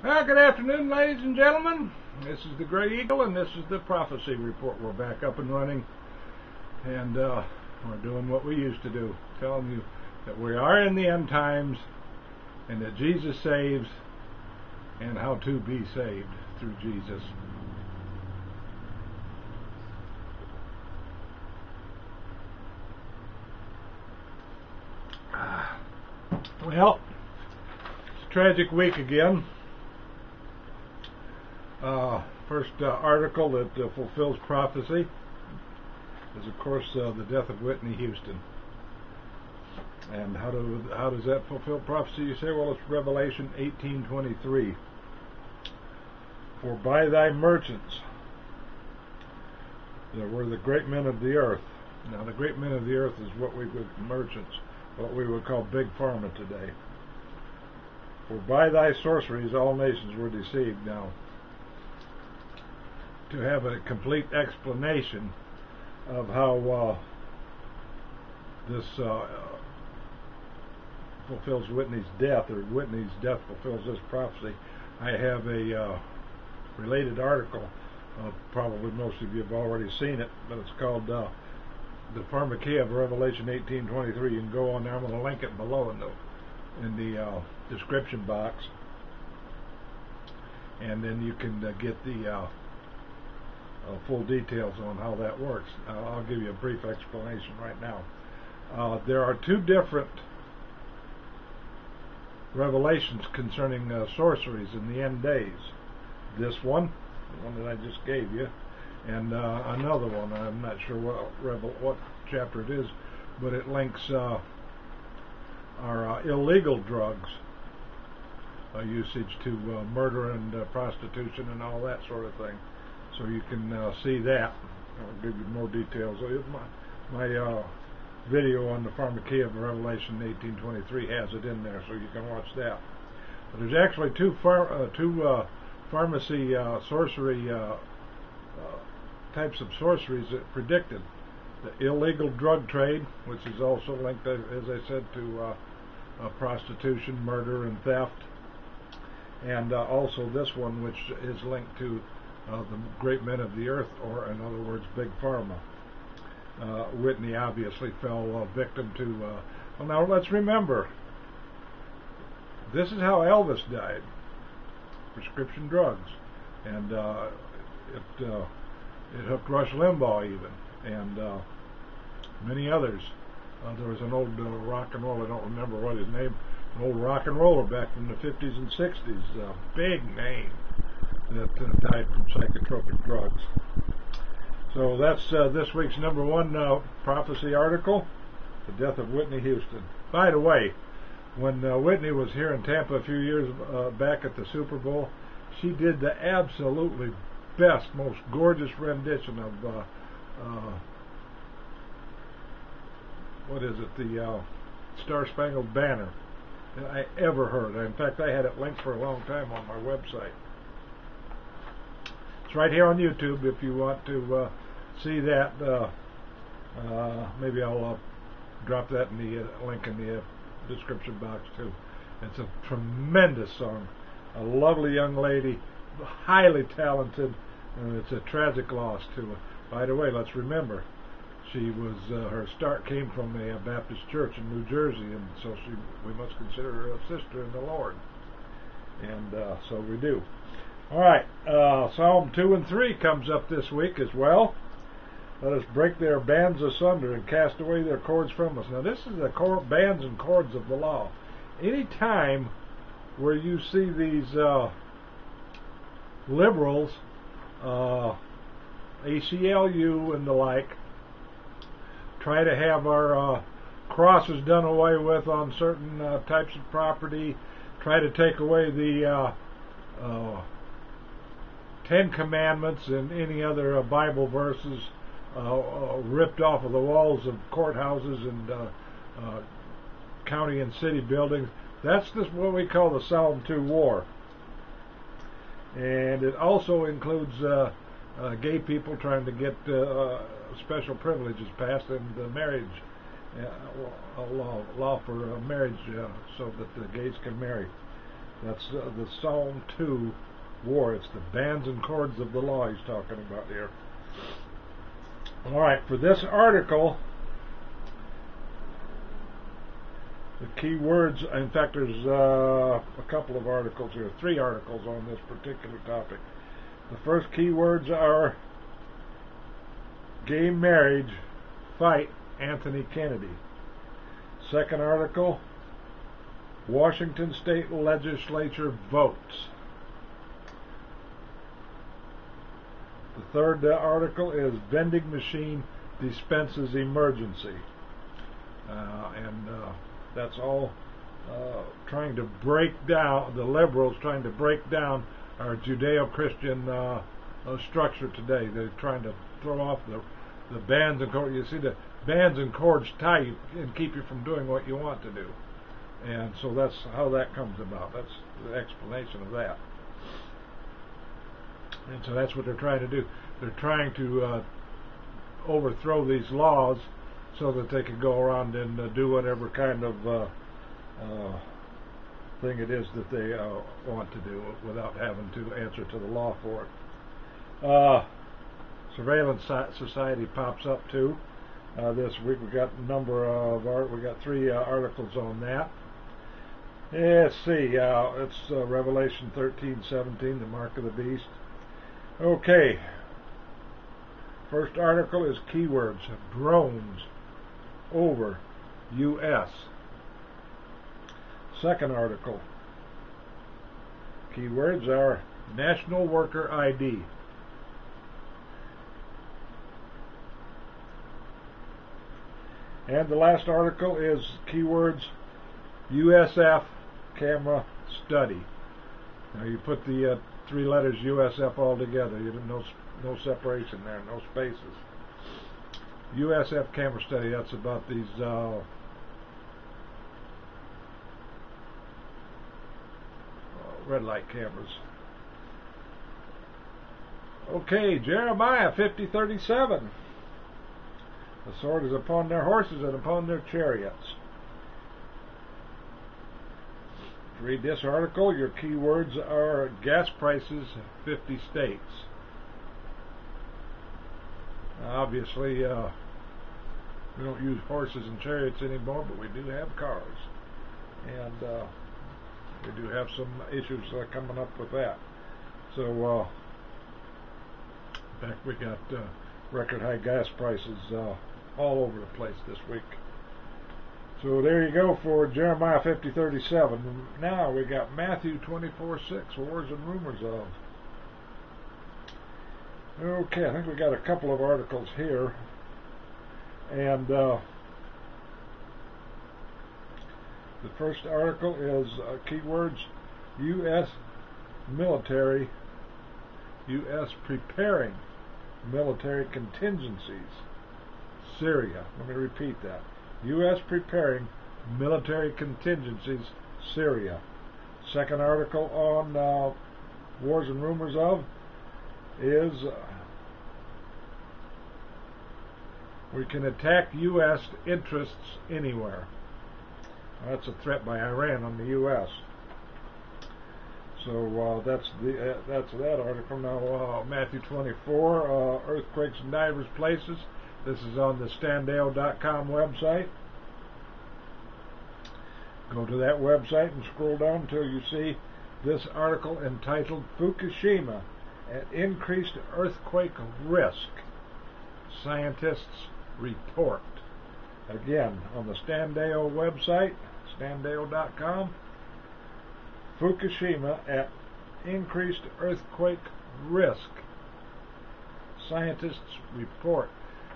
Well, good afternoon, ladies and gentlemen. This is the Gray Eagle, and this is the Prophecy Report. We're back up and running, and we're doing what we used to do, telling you that we are in the end times, and that Jesus saves, and how to be saved through Jesus. Well, it's a tragic week again. First article that fulfills prophecy is, of course, the death of Whitney Houston. And how does that fulfill prophecy? You say, well, it's Revelation 18:23. For by thy merchants there were the great men of the earth. Now, the great men of the earth is what we would merchants, what we would call big pharma today. For by thy sorceries all nations were deceived. Now, to have a complete explanation of how this fulfills Whitney's death, or Whitney's death fulfills this prophecy, I have a related article. Probably most of you have already seen it, but it's called the Pharmakia of Revelation 18:23. You can go on there. I'm going to link it below in the description box, and then you can get the full details on how that works. I'll give you a brief explanation right now. There are two different revelations concerning sorceries in the end days. This one, the one that I just gave you, and another one. I'm not sure what chapter it is, but it links our illegal drugs usage to murder and prostitution and all that sort of thing. So you can see that. I'll give you more details. My video on the Pharmakia of Revelation 18:23 has it in there, so you can watch that. But there's actually two pharmacy sorcery types of sorceries that predicted: the illegal drug trade, which is also linked, as I said, to prostitution, murder, and theft, and also this one, which is linked to the great men of the earth, or in other words, big pharma. Whitney obviously fell victim to. Well, now let's remember, this is how Elvis died: prescription drugs, and it hooked Rush Limbaugh even, and many others. There was an old rock and roll, I don't remember what his name, an old rock and roller back from the 50s and 60s, big name, that died from psychotropic drugs. So that's this week's number one prophecy article, the death of Whitney Houston. By the way, when Whitney was here in Tampa a few years back at the Super Bowl, she did the absolutely best, most gorgeous rendition of what is it, the Star Spangled Banner that I ever heard. In fact, I had it linked for a long time on my website. It's right here on YouTube if you want to see that. Maybe I'll drop that in the link in the description box too. It's a tremendous song, a lovely young lady, highly talented, and it's a tragic loss too. By the way, let's remember, she was her start came from a Baptist church in New Jersey, and so we must consider her a sister in the Lord, and so we do. All right, Psalm 2 and 3 comes up this week as well. Let us break their bands asunder and cast away their cords from us. Now, this is the bands and cords of the law. Any time where you see these liberals, ACLU and the like, try to have our crosses done away with on certain types of property, try to take away the Ten Commandments and any other Bible verses ripped off of the walls of courthouses and county and city buildings. That's just what we call the Psalm 2 war. And it also includes gay people trying to get special privileges passed in the marriage law for marriage, so that the gays can marry. That's the Psalm 2 war. It's the bands and cords of the law he's talking about here. All right, for this article, the key words, in fact, there's a couple of articles here, 3 articles on this particular topic. The first key words are gay marriage, fight Anthony Kennedy. Second article, Washington State Legislature votes. The third article is vending machine dispenses emergency. And that's all trying to break down, the liberals trying to break down our Judeo-Christian structure today. They're trying to throw off the bands and cords. You see, the bands and cords tie you and keep you from doing what you want to do. And so that's how that comes about. That's the explanation of that. And so that's what they're trying to do. They're trying to overthrow these laws so that they can go around and do whatever kind of thing it is that they want to do without having to answer to the law for it. Surveillance society pops up too. This week we got a number of we got 3 articles on that. Let's see. It's Revelation 13:17, the mark of the beast. Okay. First article is keywords: drones over U.S. Second article, keywords are National Worker ID. And the last article is keywords USF camera study. Now you put the 3 letters USF all together. You don't, no separation there, no spaces. USF camera study. That's about these red light cameras. Okay, Jeremiah 50:37. The sword is upon their horses and upon their chariots. To read this article, your keywords are gas prices, 50 states. Obviously, we don't use horses and chariots anymore, but we do have cars. And we do have some issues coming up with that. So, in fact, we got record high gas prices all over the place this week. So there you go for Jeremiah 50:37. Now we got Matthew 24:6, wars and rumors of. Okay, I think we got a couple of articles here. And the first article is keywords U.S. military, U.S. preparing military contingencies. Syria. Let me repeat that. U.S. preparing military contingencies. Syria. Second article on wars and rumors of is we can attack U.S. interests anywhere. That's a threat by Iran on the U.S. So that's that article. Now Matthew 24, earthquakes in divers places. This is on the standale.com website. Go to that website and scroll down until you see this article entitled Fukushima at Increased Earthquake Risk. Scientists report. Again, on the Standale website, standale.com, Fukushima at Increased Earthquake Risk. Scientists report.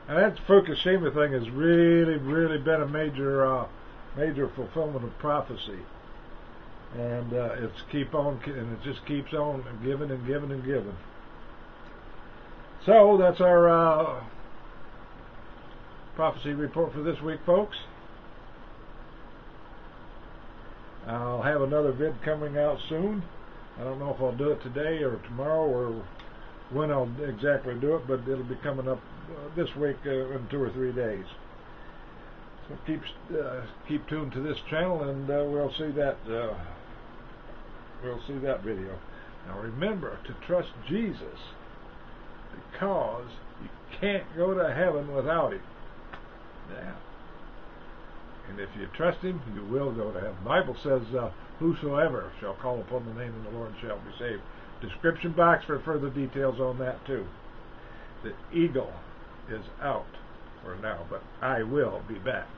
And that Fukushima thing has really been a major fulfillment of prophecy. And it just keeps on giving and giving and giving. So that's our prophecy report for this week, folks. I'll have another vid coming out soon. I don't know if I'll do it today or tomorrow or when I'll exactly do it, but it'll be coming up this week in 2 or 3 days. So keep tuned to this channel, and we'll see that we'll see that video. Now remember to trust Jesus, because you can't go to heaven without Him. Yeah. And if you trust Him, you will go to heaven. The Bible says, whosoever shall call upon the name of the Lord shall be saved. Description box for further details on that too. The eagle is out for now, but I will be back.